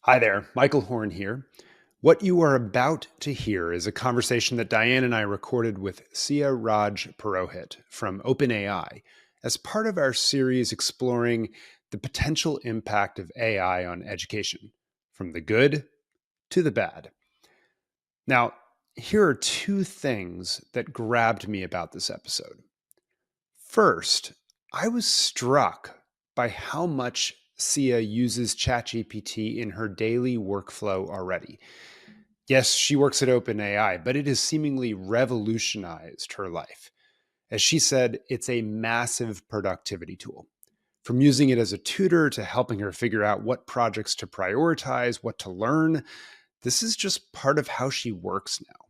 Hi there, Michael Horn here. What you are about to hear is a conversation that Diane and I recorded with Siya Raj Purohit from OpenAI as part of our series exploring the potential impact of AI on education, from the good to the bad. Now, here are two things that grabbed me about this episode. First, I was struck by how much Sia uses ChatGPT in her daily workflow already. Yes, she works at OpenAI, but it has seemingly revolutionized her life. As she said, it's a massive productivity tool. From using it as a tutor to helping her figure out what projects to prioritize, what to learn, this is just part of how she works now.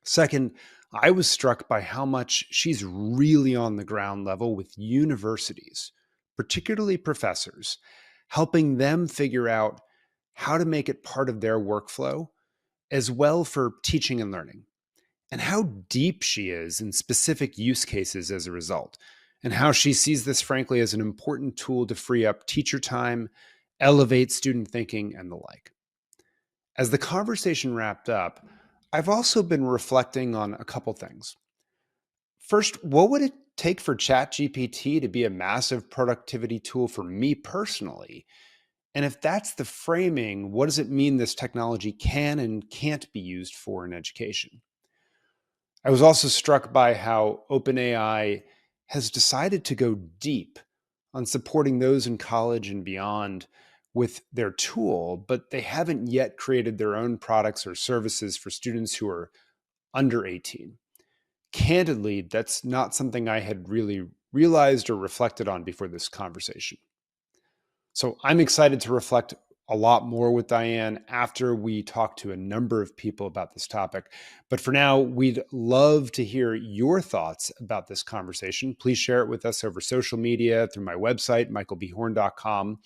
Second, I was struck by how much she's really on the ground level with universities, particularly professors, helping them figure out how to make it part of their workflow as well for teaching and learning, and how deep she is in specific use cases as a result, and how she sees this, frankly, as an important tool to free up teacher time, elevate student thinking, and the like. As the conversation wrapped up, I've also been reflecting on a couple things. First, what would it take for ChatGPT to be a massive productivity tool for me personally? And if that's the framing, what does it mean this technology can and can't be used for in education? I was also struck by how OpenAI has decided to go deep on supporting those in college and beyond with their tool, but they haven't yet created their own products or services for students who are under 18. Candidly, that's not something I had really realized or reflected on before this conversation. So I'm excited to reflect a lot more with Diane after we talk to a number of people about this topic. But for now, we'd love to hear your thoughts about this conversation. Please share it with us over social media, through my website, michaelbhorn.com.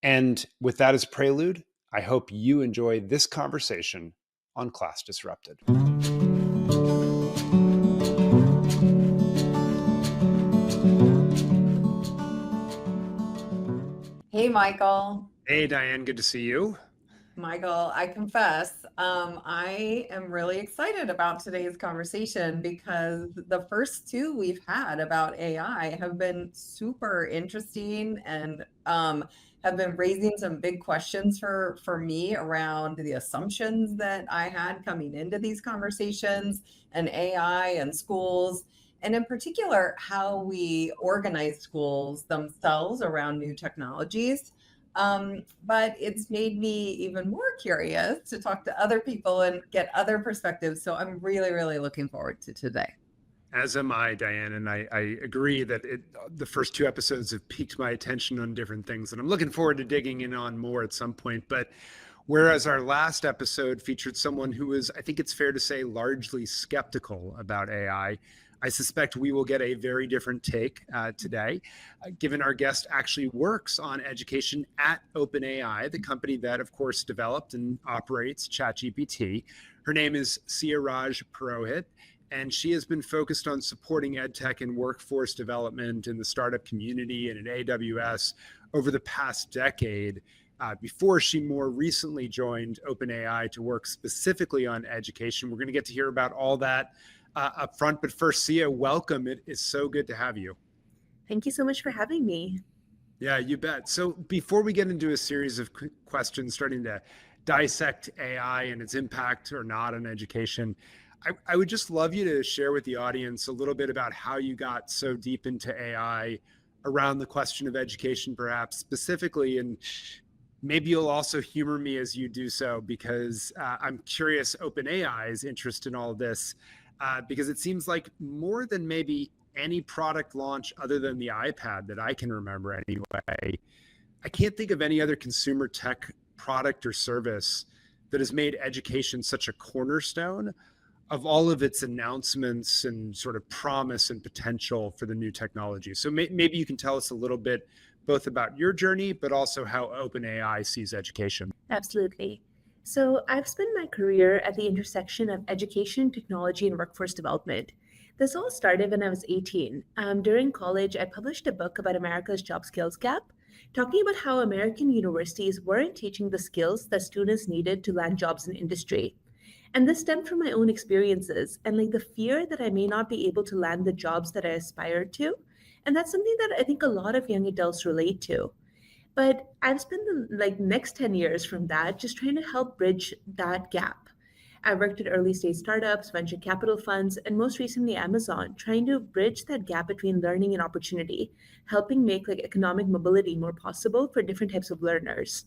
And with that as prelude, I hope you enjoy this conversation on Class Disrupted. Hey, Michael. Hey, Diane, good to see you. Michael, I confess, I am really excited about today's conversation because the first two we've had about AI have been super interesting and have been raising some big questions for me around the assumptions that I had coming into these conversations and AI and schools. And in particular, how we organize schools themselves around new technologies. But it's made me even more curious to talk to other people and get other perspectives. So I'm really, really looking forward to today. As am I, Diane, and I agree that the first two episodes have piqued my attention on different things, and I'm looking forward to digging in on more at some point. But whereas our last episode featured someone who is, I think it's fair to say, largely skeptical about I suspect we will get a very different take today, given our guest actually works on education at OpenAI, the company that, of course, developed and operates ChatGPT. Her name is Siya Raj Purohit, and she has been focused on supporting edtech and workforce development in the startup community and at AWS over the past decade, before she more recently joined OpenAI to work specifically on education. We're going to get to hear about all that up front. But first, Siya, welcome. It is so good to have you. Thank you so much for having me. Yeah, you bet. So before we get into a series of questions starting to dissect AI and its impact or not on education, I would just love you to share with the audience a little bit about how you got so deep into AI around the question of education, perhaps specifically. And maybe you'll also humor me as you do so, because I'm curious OpenAI's interest in all of this, because it seems like more than maybe any product launch other than the iPad that I can remember anyway, I can't think of any other consumer tech product or service that has made education such a cornerstone of all of its announcements and sort of promise and potential for the new technology. So maybe you can tell us a little bit both about your journey, but also how OpenAI sees education. Absolutely. So, I've spent my career at the intersection of education, technology, and workforce development. This all started when I was 18. During college, I published a book about America's job skills gap. talking about how American universities weren't teaching the skills that students needed to land jobs in industry. And this stemmed from my own experiences and like the fear that I may not be able to land the jobs that I aspire to. And that's something that I think a lot of young adults relate to. But I've spent the next 10 years from that just trying to help bridge that gap. I worked at early stage startups, venture capital funds, and most recently Amazon, trying to bridge that gap between learning and opportunity, helping make like economic mobility more possible for different types of learners.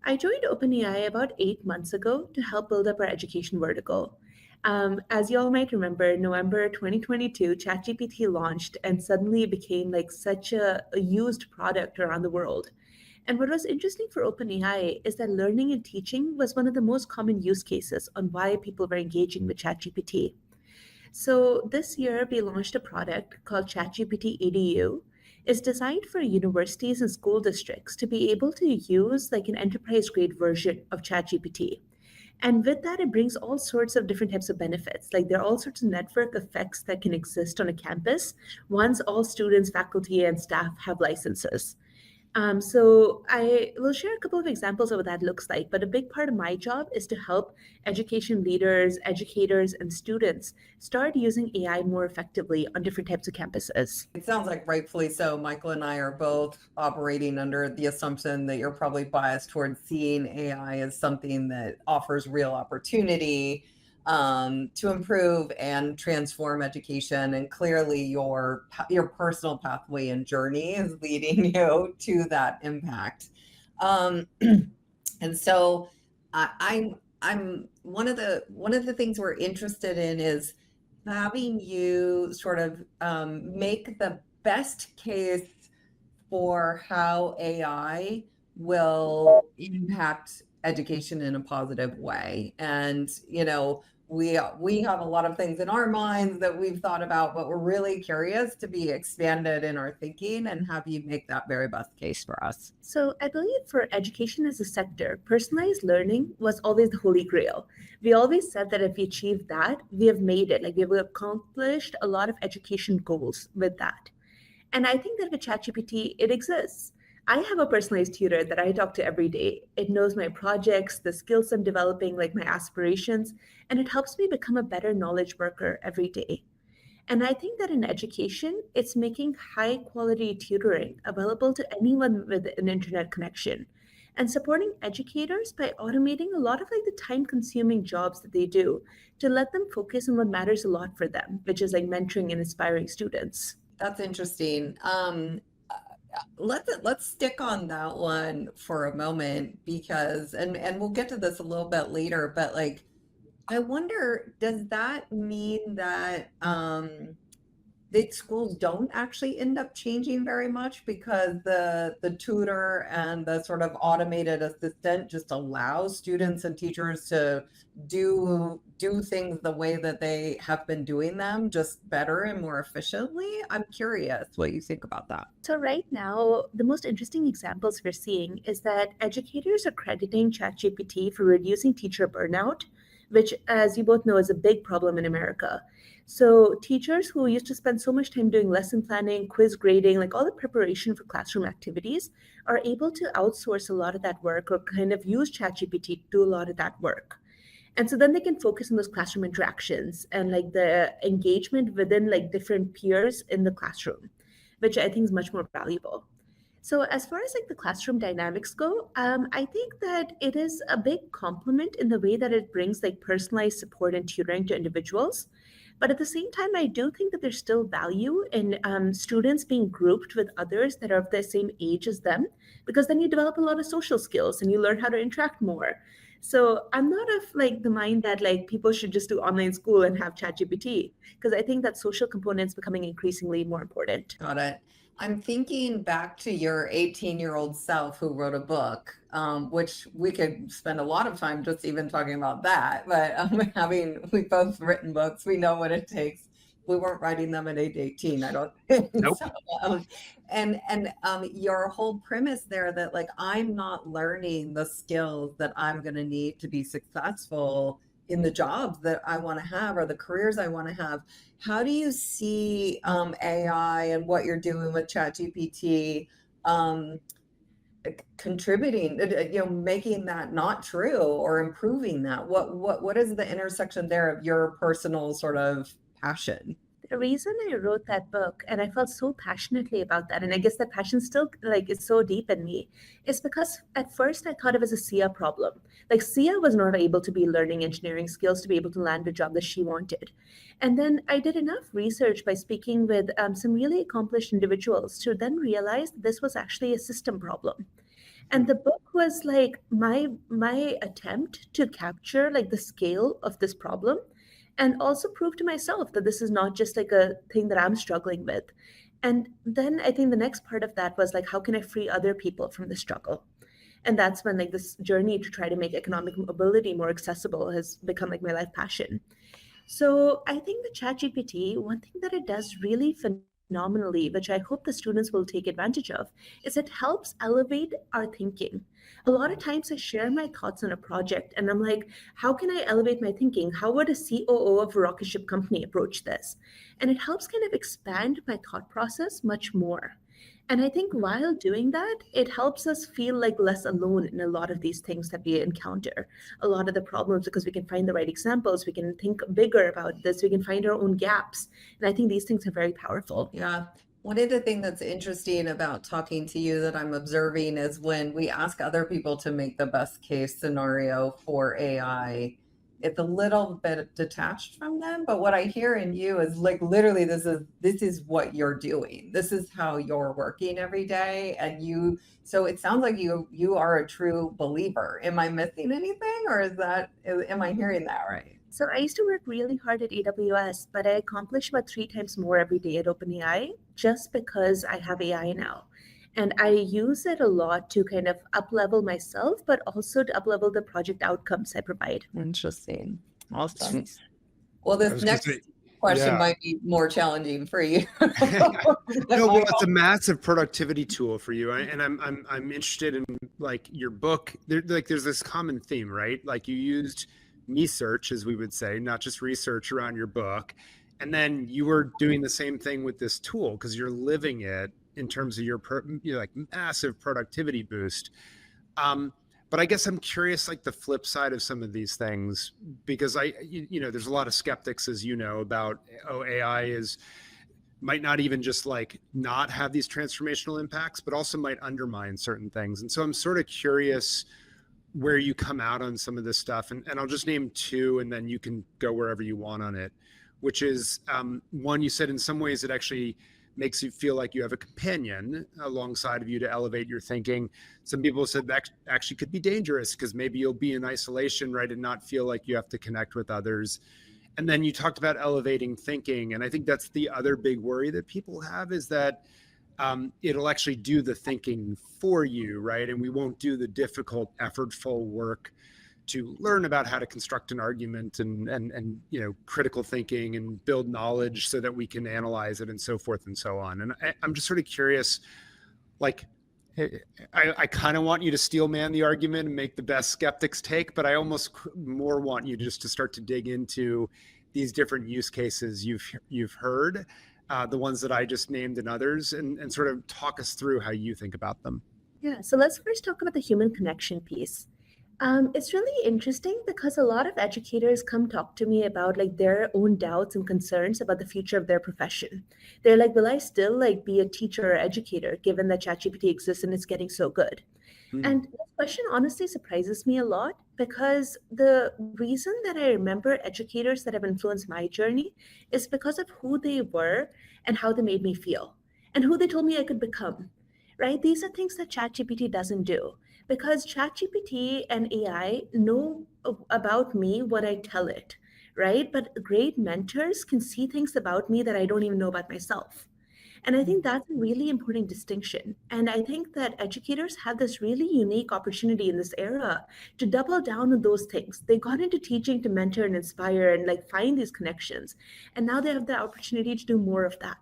I joined OpenAI about 8 months ago to help build up our education vertical. As you all might remember, November 2022, ChatGPT launched and suddenly it became like such a used product around the world. And what was interesting for OpenAI is that learning and teaching was one of the most common use cases on why people were engaging with ChatGPT. So this year we launched a product called ChatGPT EDU. It's designed for universities and school districts to be able to use like an enterprise grade version of ChatGPT. And with that, it brings all sorts of different types of benefits. Like there are all sorts of network effects that can exist on a campus once all students, faculty, and staff have licenses. So I will share a couple of examples of what that looks like, but a big part of my job is to help education leaders, educators, and students start using AI more effectively on different types of campuses. It sounds like rightfully so. Michael and I are both operating under the assumption that you're probably biased towards seeing AI as something that offers real opportunity to improve and transform education. And clearly, your personal pathway and journey is leading you to that impact. And so, I'm one of the things we're interested in is having you sort of make the best case for how AI will impact education in a positive way. And, we have a lot of things in our minds that we've thought about, but we're really curious to be expanded in our thinking and have you make that very best case for us. So I believe for education as a sector, personalized learning was always the holy grail. We always said that if we achieve that, we have made it. Like we have accomplished a lot of education goals with that. And I think that with ChatGPT, it exists. I have a personalized tutor that I talk to every day. It knows my projects, the skills I'm developing, like my aspirations, and it helps me become a better knowledge worker every day. And I think that in education, it's making high quality tutoring available to anyone with an internet connection and supporting educators by automating a lot of like the time consuming jobs that they do to let them focus on what matters a lot for them, which is like mentoring and inspiring students. That's interesting. Let's stick on that one for a moment because and we'll get to this a little bit later, but like I wonder, does that mean that the schools don't actually end up changing very much because the tutor and the sort of automated assistant just allows students and teachers to do things the way that they have been doing them, just better and more efficiently? I'm curious what you think about that. So, right now, the most interesting examples we're seeing is that educators are crediting ChatGPT for reducing teacher burnout, which, as you both know, is a big problem in America. So, teachers who used to spend so much time doing lesson planning, quiz grading, like all the preparation for classroom activities, are able to outsource a lot of that work or kind of use ChatGPT to do a lot of that work. And so then they can focus on those classroom interactions and like the engagement within like different peers in the classroom, which I think is much more valuable. So as far as like the classroom dynamics go, I think that it is a big compliment in the way that it brings like personalized support and tutoring to individuals. But at the same time, I do think that there's still value in students being grouped with others that are of the same age as them, because then you develop a lot of social skills and you learn how to interact more. So I'm not of like the mind that like people should just do online school and have ChatGPT, because I think that social components becoming increasingly more important. Got it. I'm thinking back to your 18-year-old self who wrote a book, which we could spend a lot of time just even talking about that. But we've both written books, we know what it takes. We weren't writing them at age 18, I don't think. Nope. So, your whole premise there that like I'm not learning the skills that I'm going to need to be successful in the jobs that I want to have or the careers I want to have. How do you see AI and what you're doing with ChatGPT contributing, making that not true or improving that? What is the intersection there of your personal sort of passion? The reason I wrote that book and I felt so passionately about that, and I guess that passion still like is so deep in me, is because at first I thought it was a Sia problem. Like Sia was not able to be learning engineering skills to be able to land the job that she wanted. And then I did enough research by speaking with some really accomplished individuals to then realize this was actually a system problem. And the book was like my attempt to capture like the scale of this problem and also prove to myself that this is not just like a thing that I'm struggling with. And then I think the next part of that was like, how can I free other people from the struggle? And that's when like this journey to try to make economic mobility more accessible has become like my life passion. So I think the ChatGPT, one thing that it does really phenomenally, which I hope the students will take advantage of, is it helps elevate our thinking. A lot of times I share my thoughts on a project and I'm like, how can I elevate my thinking? How would a COO of a rocket ship company approach this? And it helps kind of expand my thought process much more. And I think while doing that, it helps us feel like less alone in a lot of these things that we encounter, a lot of the problems, because we can find the right examples, we can think bigger about this, we can find our own gaps. And I think these things are very powerful. Yeah. One of the things that's interesting about talking to you that I'm observing is when we ask other people to make the best case scenario for AI, it's a little bit detached from them. But what I hear in you is like literally this is what you're doing. This is how you're working every day. And so it sounds like you are a true believer. Am I missing anything, or am I hearing that right? So I used to work really hard at AWS, but I accomplish about 3 times more every day at OpenAI just because I have AI now. And I use it a lot to kind of up level myself, but also to up level the project outcomes I provide. Interesting. Awesome. I Well, this was gonna next say, question yeah. might be more challenging for you. No, well, it's a massive productivity tool for you, and I'm interested in like your book. There's this common theme, right? Like you used me search, as we would say, not just research around your book, and then you were doing the same thing with this tool because you're living it in terms of your like massive productivity boost. But I guess I'm curious, like the flip side of some of these things, because there's a lot of skeptics, as you know, about AI is might not even just like not have these transformational impacts, but also might undermine certain things. And so I'm sort of curious where you come out on some of this stuff. And I'll just name two, and then you can go wherever you want on it, which is one, you said in some ways it actually makes you feel like you have a companion alongside of you to elevate your thinking. Some people said that actually could be dangerous because maybe you'll be in isolation, right, and not feel like you have to connect with others. And then you talked about elevating thinking. And I think that's the other big worry that people have, is that it'll actually do the thinking for you, right? And we won't do the difficult, effortful work to learn about how to construct an argument and critical thinking and build knowledge so that we can analyze it and so forth and so on. And I'm just sort of curious, like, I kind of want you to steel man the argument and make the best skeptics take, but I almost more want you just to start to dig into these different use cases you've heard, the ones that I just named and others, and sort of talk us through how you think about them. Yeah, so let's first talk about the human connection piece. It's really interesting because a lot of educators come talk to me about like their own doubts and concerns about the future of their profession. They're like, will I still like be a teacher or educator given that ChatGPT exists and it's getting so good? And this question honestly surprises me a lot because the reason that I remember educators that have influenced my journey is because of who they were and how they made me feel and who they told me I could become, right? These are things that ChatGPT doesn't do because ChatGPT and AI know about me what I tell it, right? But great mentors can see things about me that I don't even know about myself. And I think that's a really important distinction. And I think that educators have this really unique opportunity in this era to double down on those things. They got into teaching to mentor and inspire and like find these connections. And now they have the opportunity to do more of that.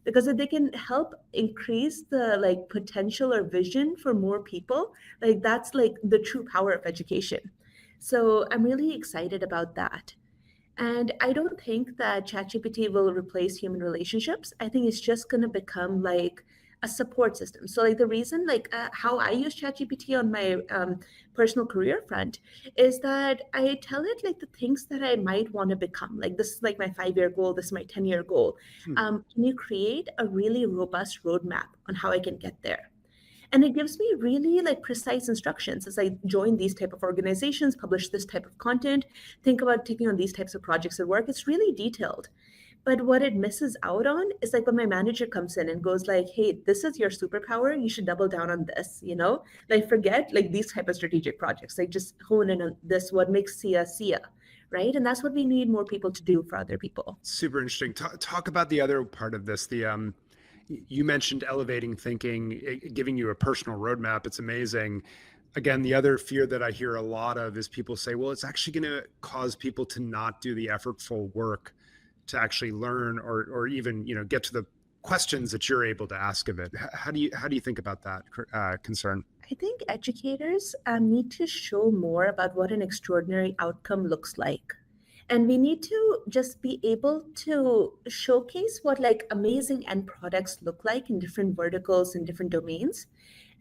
Because if they can help increase the like potential or vision for more people, like that's like the true power of education. So I'm really excited about that. And I don't think that ChatGPT will replace human relationships. I think it's just going to become like a support system. So like the reason, like how I use ChatGPT on my personal career front is that I tell it like the things that I might want to become. Like this is like my 5-year goal, this is my 10-year goal. Can you create a really robust roadmap on how I can get there? And it gives me really like precise instructions as I join these type of organizations, publish this type of content, think about taking on these types of projects at work. It's really detailed. But what it misses out on is like when my manager comes in and goes like, hey, this is your superpower, you should double down on this, like forget like these type of strategic projects, like just hone in on this, what makes Siya, right? And that's what we need more people to do for other people. Super interesting. Talk about the other part of this. You mentioned elevating thinking, giving you a personal roadmap. It's amazing. Again, the other fear that I hear a lot of is people say, well, it's actually going to cause people to not do the effortful work to actually learn or even, get to the questions that you're able to ask of it. How do you think about that concern? I think educators need to show more about what an extraordinary outcome looks like. And we need to just be able to showcase what like amazing end products look like in different verticals and different domains.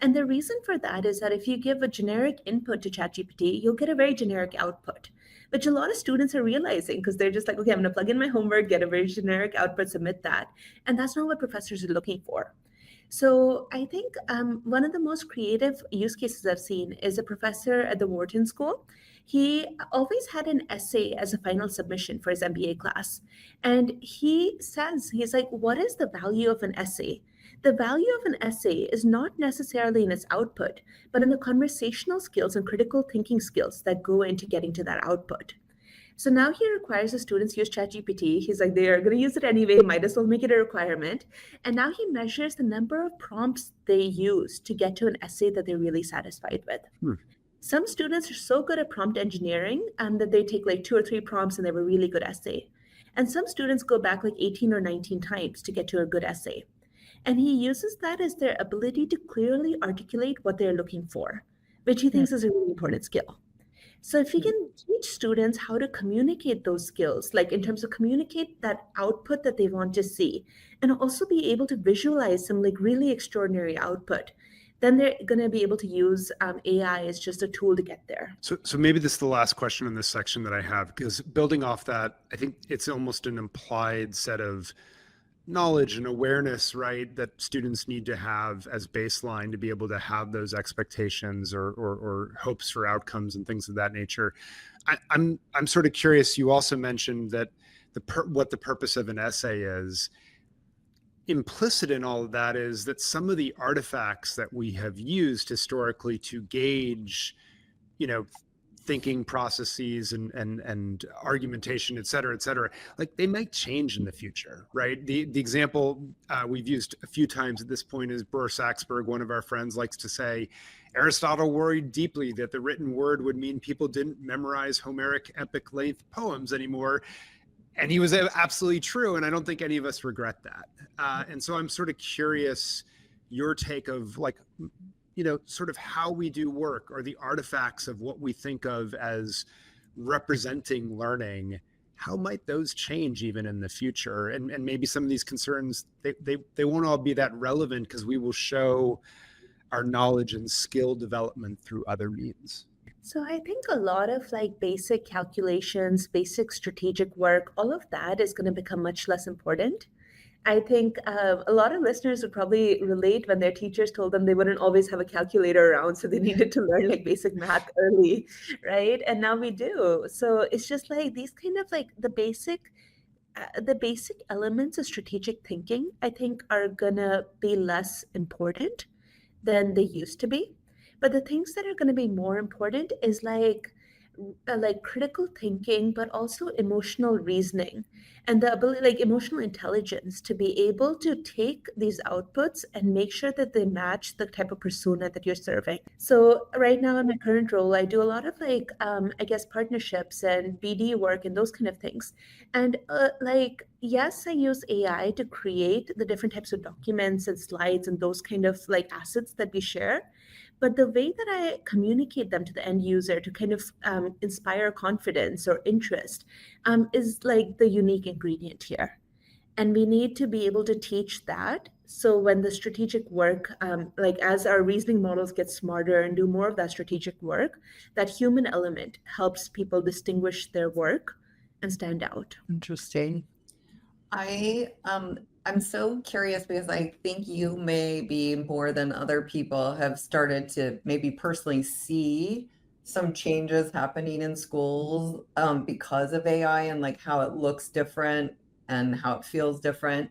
And the reason for that is that if you give a generic input to ChatGPT, you'll get a very generic output, which a lot of students are realizing because they're just like, okay, I'm going to plug in my homework, get a very generic output, submit that. And that's not what professors are looking for. So I think one of the most creative use cases I've seen is a professor at the Wharton School. He always had an essay as a final submission for his MBA class. And he says, he's like, what is the value of an essay? The value of an essay is not necessarily in its output, but in the conversational skills and critical thinking skills that go into getting to that output. So now he requires the students use ChatGPT. He's like, they are going to use it anyway, might as well make it a requirement. And now he measures the number of prompts they use to get to an essay that they're really satisfied with. Some students are so good at prompt engineering that they take like 2 or 3 prompts and they have a really good essay. And some students go back like 18 or 19 times to get to a good essay. And he uses that as their ability to clearly articulate what they're looking for, which he thinks is a really important skill. So if you can teach students how to communicate those skills, like in terms of communicate that output that they want to see, and also be able to visualize some like really extraordinary output, then they're going to be able to use AI as just a tool to get there. So maybe this is the last question in this section that I have, because building off that, I think it's almost an implied set of knowledge and awareness, right, that students need to have as baseline to be able to have those expectations or hopes for outcomes and things of that nature. I'm sort of curious. You also mentioned that what the purpose of an essay is. Implicit in all of that is that some of the artifacts that we have used historically to gauge, thinking processes and argumentation, et cetera, like they might change in the future, right? The example we've used a few times at this point is Burr Saxberg, one of our friends, likes to say, Aristotle worried deeply that the written word would mean people didn't memorize Homeric epic length poems anymore. And he was absolutely true. And I don't think any of us regret that. And so I'm sort of curious your take of like, sort of how we do work or the artifacts of what we think of as representing learning. How might those change even in the future? And maybe some of these concerns, they won't all be that relevant because we will show our knowledge and skill development through other means. So I think a lot of like basic calculations, basic strategic work, all of that is going to become much less important. I think a lot of listeners would probably relate when their teachers told them they wouldn't always have a calculator around, so they needed to learn like basic math early, right? And now we do. So it's just like these kind of like the basic elements of strategic thinking, I think, are gonna be less important than they used to be. But the things that are going to be more important is like critical thinking, but also emotional reasoning and the ability, like emotional intelligence, to be able to take these outputs and make sure that they match the type of persona that you're serving. So right now in my current role, I do a lot of like, I guess, partnerships and BD work and those kind of things. And yes, I use AI to create the different types of documents and slides and those kind of like assets that we share. But the way that I communicate them to the end user to kind of inspire confidence or interest is like the unique ingredient here. And we need to be able to teach that So when the strategic work, like as our reasoning models get smarter and do more of that strategic work, that human element helps people distinguish their work and stand out. Interesting. I'm so curious because I think you maybe more than other people have started to maybe personally see some changes happening in schools because of AI and like how it looks different and how it feels different.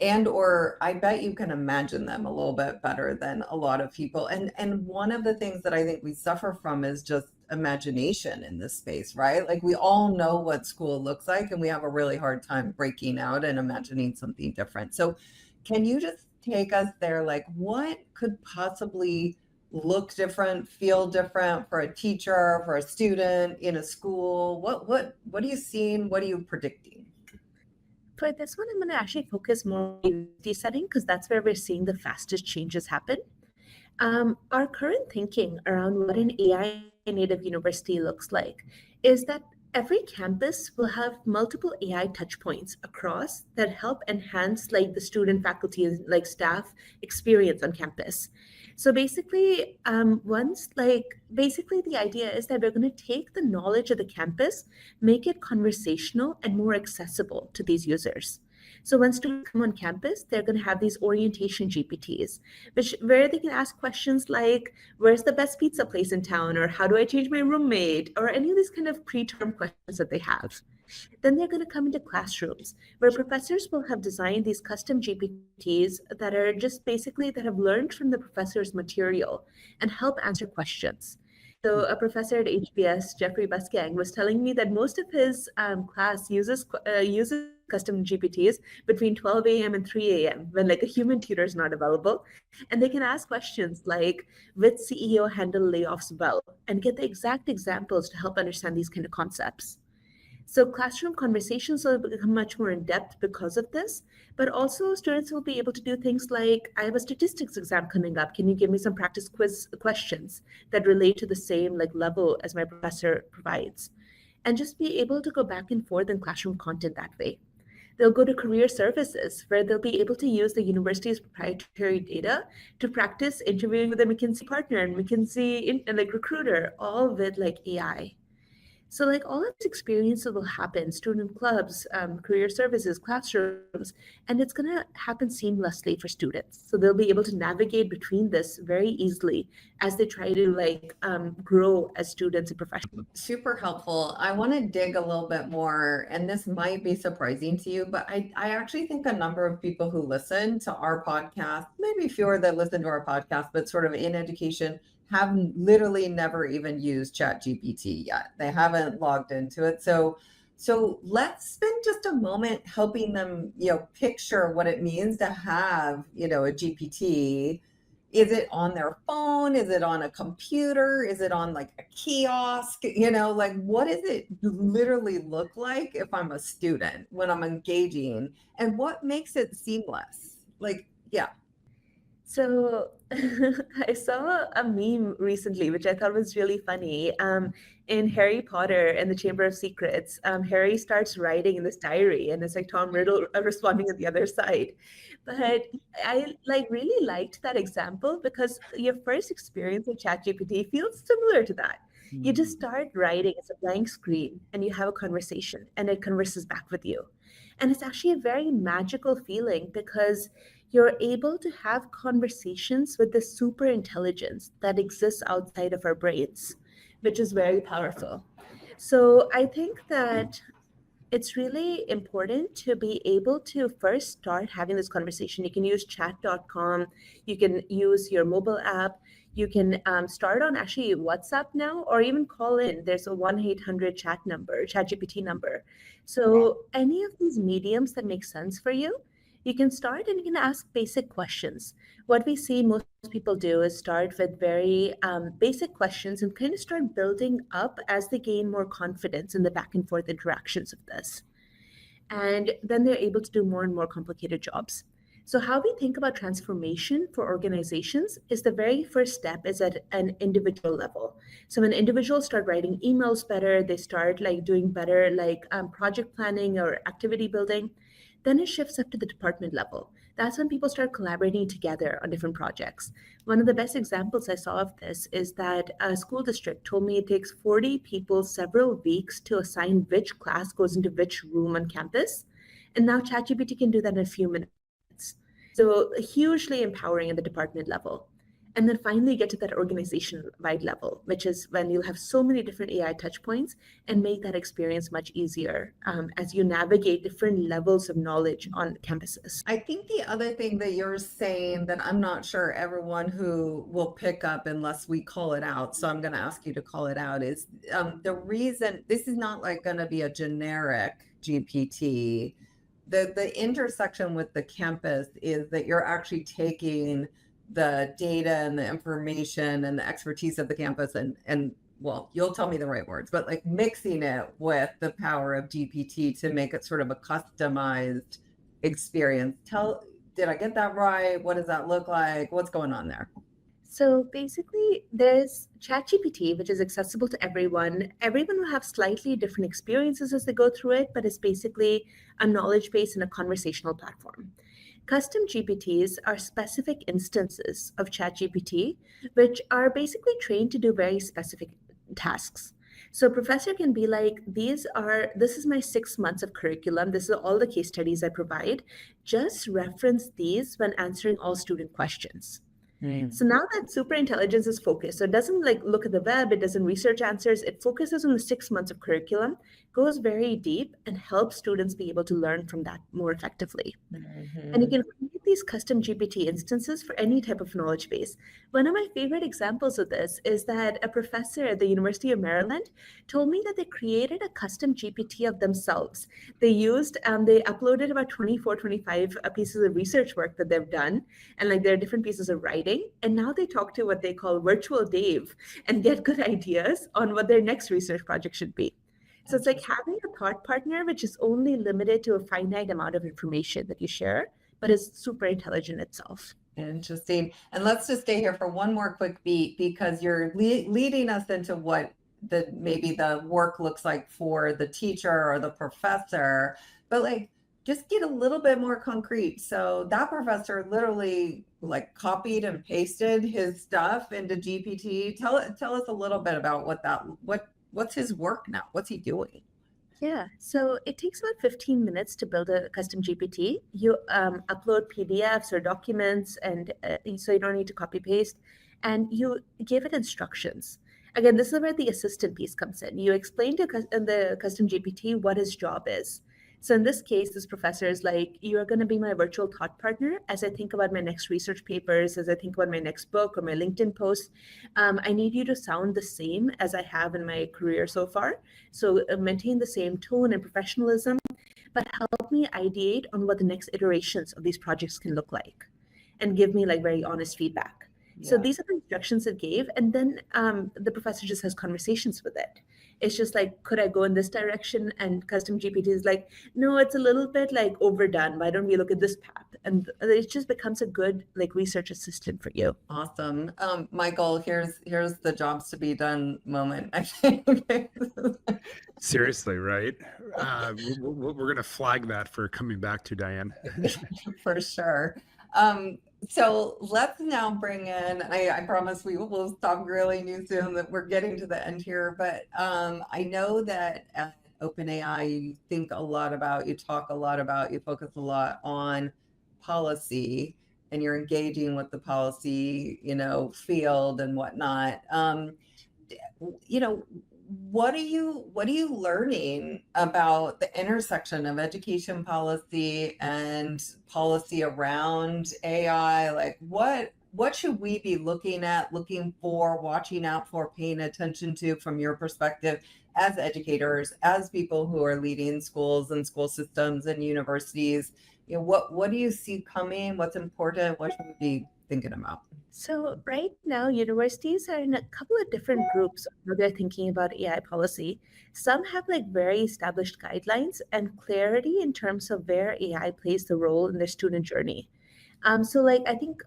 And or I bet you can imagine them a little bit better than a lot of people. And one of the things that I think we suffer from is just imagination in this space, right? Like we all know what school looks like and we have a really hard time breaking out and imagining something different. So can you just take us there? Like what could possibly look different, feel different for a teacher, for a student in a school? What are you seeing? What are you predicting? For this one, I'm going to actually focus more on the university setting because that's where we're seeing the fastest changes happen. Our current thinking around what an AI native university looks like is that every campus will have multiple AI touch points across that help enhance like the student, faculty, and like staff experience on campus. So basically, once like basically the idea is that we're going to take the knowledge of the campus, make it conversational and more accessible to these users. So when students come on campus, they're going to have these orientation GPTs, which where they can ask questions like, "Where's the best pizza place in town?" or "How do I change my roommate?" or any of these kind of preterm questions that they have. Then they're going to come into classrooms where professors will have designed these custom GPTs that are just basically that have learned from the professor's material and help answer questions. So a professor at HBS, Jeffrey Busgang, was telling me that most of his class uses custom GPTs between 12 a.m. and 3 a.m. when like a human tutor is not available, and they can ask questions like, "Which CEO handle layoffs well?" and get the exact examples to help understand these kind of concepts. So classroom conversations will become much more in depth because of this, but also students will be able to do things like, "I have a statistics exam coming up. Can you give me some practice quiz questions that relate to the same like level as my professor provides?" And just be able to go back and forth in classroom content that way. They'll go to career services where they'll be able to use the university's proprietary data to practice interviewing with a McKinsey partner and and like recruiter, all with like AI. So, like all of these experiences will happen, student clubs, career services, classrooms, and it's going to happen seamlessly for students. So they'll be able to navigate between this very easily as they try to like grow as students and professionals. Super helpful. I want to dig a little bit more, and this might be surprising to you, but I actually think a number of people who listen to our podcast, maybe fewer that listen to our podcast, but sort of in education, have literally never even used ChatGPT yet. They haven't logged into it. So let's spend just a moment helping them, picture what it means to have, a GPT. Is it on their phone? Is it on a computer? Is it on like a kiosk? Like what does it literally look like if I'm a student when I'm engaging? And what makes it seamless? Like, yeah. So I saw a meme recently, which I thought was really funny. In Harry Potter and the Chamber of Secrets, Harry starts writing in this diary, and it's like Tom Riddle responding on the other side. But I like really liked that example because your first experience with ChatGPT feels similar to that. You just start writing, it's a blank screen, and you have a conversation, and it converses back with you. And it's actually a very magical feeling because you're able to have conversations with the super intelligence that exists outside of our brains, which is very powerful. So I think that it's really important to be able to first start having this conversation. You can use chat.com, you can use your mobile app, you can start on actually WhatsApp now, or even call in. There's a 1-800 chat number, chat GPT number. So any of these mediums that make sense for you, you can start and you can ask basic questions. What we see most people do is start with very basic questions and kind of start building up as they gain more confidence in the back and forth interactions of this. And then they're able to do more and more complicated jobs. So how we think about transformation for organizations is the very first step is at an individual level. So when individuals start writing emails better, they start like doing better like project planning or activity building, then it shifts up to the department level. that's when people start collaborating together on different projects. One of the best examples I saw of this is that a school district told me it takes 40 people several weeks to assign which class goes into which room on campus. And now ChatGPT can do that in a few minutes. So hugely empowering at the department level. And then finally get to that organization-wide level, which is when you'll have so many different AI touch points and make that experience much easier as you navigate different levels of knowledge on campuses. I think the other thing that you're saying that I'm not sure everyone who will pick up unless we call it out, so I'm going to ask you to call it out, is the reason this is not like going to be a generic GPT. The intersection with the campus is that you're actually taking the data and the information and the expertise of the campus and well, you'll tell me the right words, but like mixing it with the power of GPT to make it sort of a customized experience. Did I get that right? What does that look like? What's going on there? So basically, there's ChatGPT, which is accessible to everyone. Everyone will have slightly different experiences as they go through it, but it's basically a knowledge base and a conversational platform. Custom GPTs are specific instances of ChatGPT, which are basically trained to do very specific tasks. So a professor can be like, this is my 6 months of curriculum. This is all the case studies I provide. Just reference these when answering all student questions. So now that super intelligence is focused, so it doesn't like look at the web, it doesn't research answers, it focuses on the 6 months of curriculum, goes very deep and helps students be able to learn from that more effectively. And you can create these custom GPT instances for any type of knowledge base. One of my favorite examples of this is that a professor at the University of Maryland told me that they created a custom GPT of themselves. They uploaded about 24, 25 pieces of research work that they've done, and like there are different pieces of writing. And now they talk to what they call virtual Dave and get good ideas on what their next research project should be. So it's like having a thought partner, which is only limited to a finite amount of information that you share, but is super intelligent itself. Interesting. And let's just stay here for one more quick beat because you're leading us into what maybe the work looks like for the teacher or the professor, but like just get a little bit more concrete. So that professor literally like copied and pasted his stuff into GPT. Tell us a little bit about what's his work now? What's he doing? Yeah, so it takes about 15 minutes to build a custom GPT. You upload PDFs or documents, and so you don't need to copy paste, and you give it instructions. Again, this is where the assistant piece comes in. You explain to the custom GPT what his job is. So in this case, this professor is like, you're going to be my virtual thought partner as I think about my next research papers, as I think about my next book or my LinkedIn post. I need you to sound the same as I have in my career so far. So maintain the same tone and professionalism, but help me ideate on what the next iterations of these projects can look like and give me like very honest feedback. So these are the instructions it gave. And then the professor just has conversations with it. It's just like, could I go in this direction? And custom GPT is like, no, it's a little bit like overdone. Why don't we look at this path? And it just becomes a good like research assistant for you. Awesome. Michael, here's the jobs to be done moment, I think. Seriously, right? We're going to flag that for coming back to Diane. For sure. So let's now bring in, I promise we will stop grilling you soon that we're getting to the end here, but I know that at OpenAI, you talk a lot about, you focus a lot on policy and you're engaging with the policy, field and whatnot. What are you learning about the intersection of education policy and policy around AI? Like what should we be looking for, watching out for, paying attention to from your perspective as educators, as people who are leading schools and school systems and universities? What do you see coming? What's important? What should we be thinking about? So right now, universities are in a couple of different groups where they're thinking about AI policy. Some have like very established guidelines and clarity in terms of where AI plays the role in their student journey. So like I think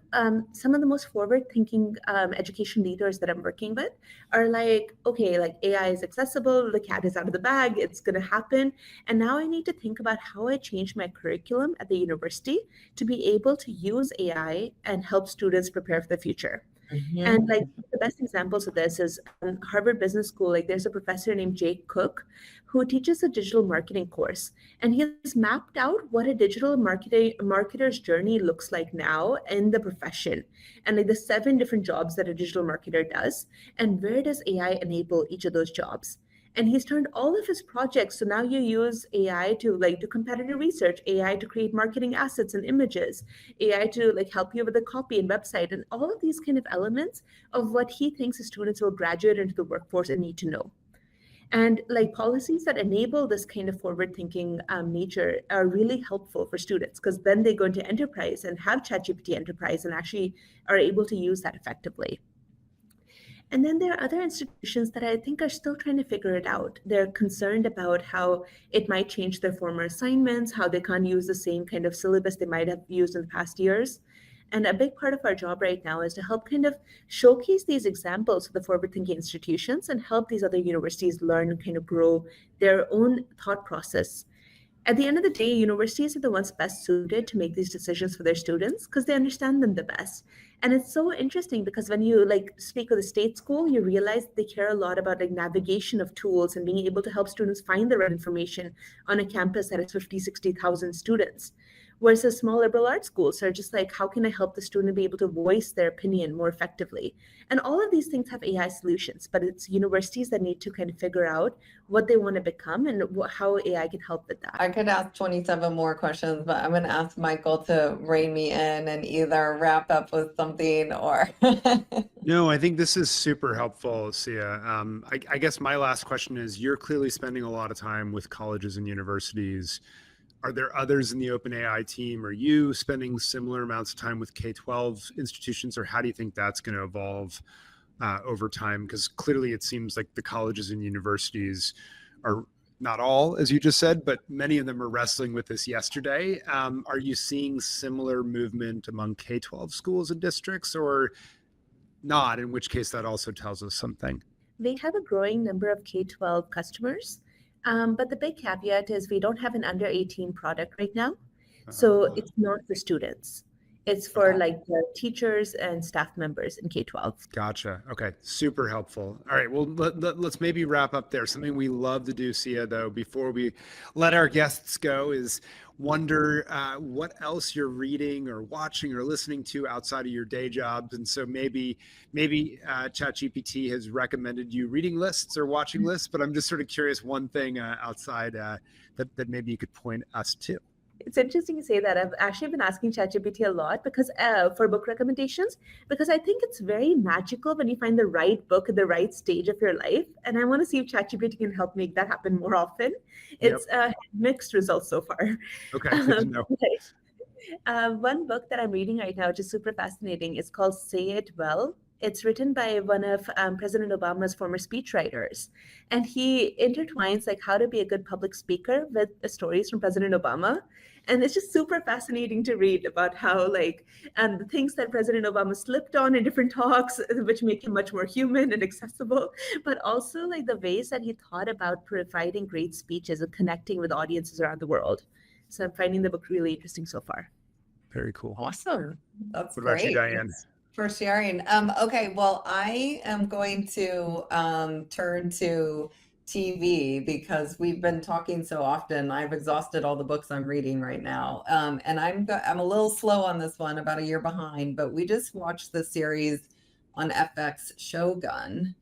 some of the most forward-thinking education leaders that I'm working with are like, okay, like AI is accessible, the cat is out of the bag, it's going to happen. And now I need to think about how I change my curriculum at the university to be able to use AI and help students prepare for the future. And like the best examples of this is Harvard Business School. Like there's a professor named Jake Cook who teaches a digital marketing course, and he has mapped out what a digital marketer's journey looks like now in the profession, and like the 7 different jobs that a digital marketer does, and where does AI enable each of those jobs. And he's turned all of his projects. So now you use AI to like do competitive research, AI to create marketing assets and images, AI to like help you with the copy and website, and all of these kind of elements of what he thinks his students will graduate into the workforce and need to know. And like policies that enable this kind of forward thinking nature are really helpful for students because then they go into enterprise and have ChatGPT enterprise and actually are able to use that effectively. And then there are other institutions that I think are still trying to figure it out. They're concerned about how it might change their former assignments, how they can't use the same kind of syllabus they might have used in the past years. And a big part of our job right now is to help kind of showcase these examples of the forward thinking institutions and help these other universities learn and kind of grow their own thought process. At the end of the day, universities are the ones best suited to make these decisions for their students because they understand them the best. And it's so interesting because when you like speak with a state school, you realize they care a lot about like navigation of tools and being able to help students find the right information on a campus that has 50, 60,000 students. Whereas small liberal arts schools are just like, how can I help the student be able to voice their opinion more effectively? And all of these things have AI solutions, but it's universities that need to kind of figure out what they want to become and how AI can help with that. I could ask 27 more questions, but I'm going to ask Michael to rein me in and either wrap up with something or. No, I think this is super helpful, Siya. I guess my last question is, you're clearly spending a lot of time with colleges and universities. Are there others in the OpenAI team? Are you spending similar amounts of time with K-12 institutions, or how do you think that's going to evolve over time? Because clearly it seems like the colleges and universities are not all, as you just said, but many of them are wrestling with this yesterday. Are you seeing similar movement among K-12 schools and districts, or not? In which case that also tells us something. They have a growing number of K-12 customers, but the big caveat is we don't have an under 18 product right now. So it's not for students. It's for like the teachers and staff members in K-12. Gotcha. Okay. Super helpful. All right. Well, let's maybe wrap up there. Something we love to do, Siya, though, before we let our guests go is wonder what else you're reading or watching or listening to outside of your day jobs. And so maybe ChatGPT has recommended you reading lists or watching lists, but I'm just sort of curious one thing outside that maybe you could point us to. It's interesting you say that. I've actually been asking ChatGPT a lot because for book recommendations, because I think it's very magical when you find the right book at the right stage of your life. And I want to see if ChatGPT can help make that happen more often. It's mixed results so far. Okay, good to know. One book that I'm reading right now, which is super fascinating, is called Say It Well. It's written by one of President Obama's former speechwriters. And he intertwines like how to be a good public speaker with the stories from President Obama. And it's just super fascinating to read about how like the things that President Obama slipped on in different talks, which make him much more human and accessible, but also like the ways that he thought about providing great speeches and connecting with audiences around the world. So I'm finding the book really interesting so far. Very cool. Awesome. That's what great. About you, Diane? For sharing. Okay, well, I am going to turn to TV because we've been talking so often. I've exhausted all the books I'm reading right now, and I'm a little slow on this one, about a year behind. But we just watched the series on FX, Shogun.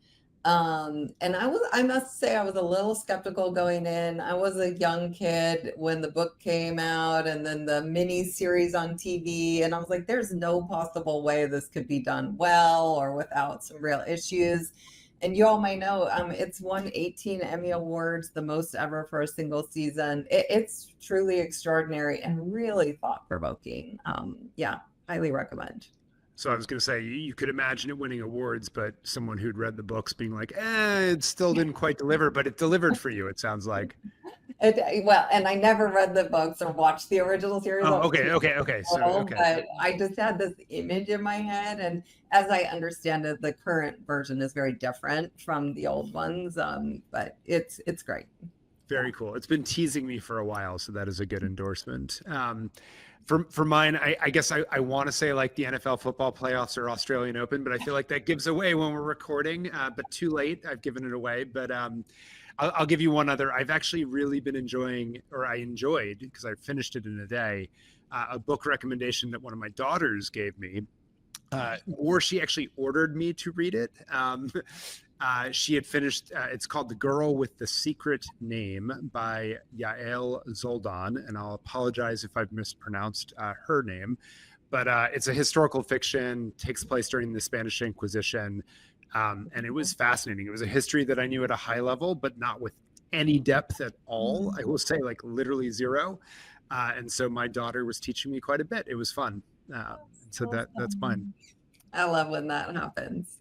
And I must say, I was a little skeptical going in. I was a young kid when the book came out and then the mini series on TV. And I was like, there's no possible way this could be done well or without some real issues. And you all may know, it's won 18 Emmy Awards, the most ever for a single season. It's truly extraordinary and really thought-provoking. Yeah, highly recommend. So I was going to say, you could imagine it winning awards, but someone who'd read the books being like, it still didn't quite deliver, but it delivered for you, it sounds like. Well, and I never read the books or watched the original series. Oh, okay. So, okay. But I just had this image in my head, and as I understand it, the current version is very different from the old ones. But it's great. Very cool. It's been teasing me for a while, so that is a good endorsement. For mine, I guess I want to say like the NFL football playoffs or Australian Open, but I feel like that gives away when we're recording. But too late, I've given it away. But I'll give you one other. I've actually really been enjoying, or I enjoyed, because I finished it in a day, a book recommendation that one of my daughters gave me. Or she actually ordered me to read it. She had finished, it's called The Girl with the Secret Name by Yael Zoldan, and I'll apologize if I've mispronounced her name, but it's a historical fiction, takes place during the Spanish Inquisition, and it was fascinating. It was a history that I knew at a high level, but not with any depth at all. I will say like literally zero. And so my daughter was teaching me quite a bit. It was fun. So that's mine. I love when that happens.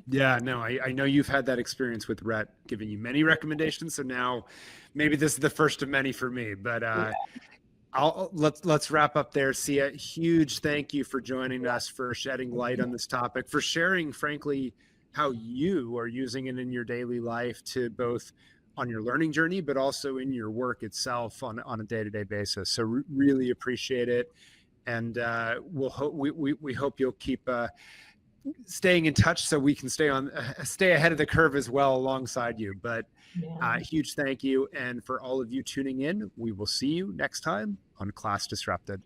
Yeah, no, I know you've had that experience with Rhett giving you many recommendations. So now maybe this is the first of many for me, but let's wrap up there. Siya, huge thank you for joining us, for shedding light on this topic, for sharing, frankly, how you are using it in your daily life, to both on your learning journey, but also in your work itself on a day-to-day basis. So really appreciate it. And we hope you'll keep staying in touch so we can stay ahead of the curve as well alongside you. But huge thank you. And for all of you tuning in, we will see you next time on Class Disrupted.